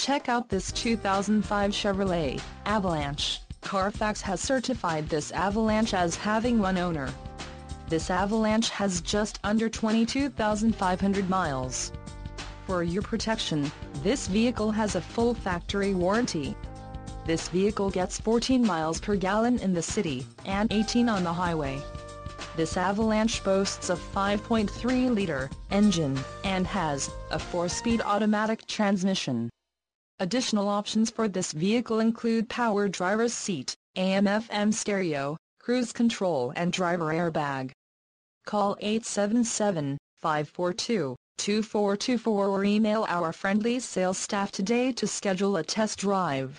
Check out this 2005 Chevrolet Avalanche. Carfax has certified this Avalanche as having one owner. This Avalanche has just under 22,500 miles. For your protection, this vehicle has a full factory warranty. This vehicle gets 14 miles per gallon in the city, and 18 on the highway. This Avalanche boasts a 5.3-liter engine, and has a 4-speed automatic transmission. Additional options for this vehicle include power driver's seat, AM/FM stereo, cruise control and driver airbag. Call 877-542-2424 or email our friendly sales staff today to schedule a test drive.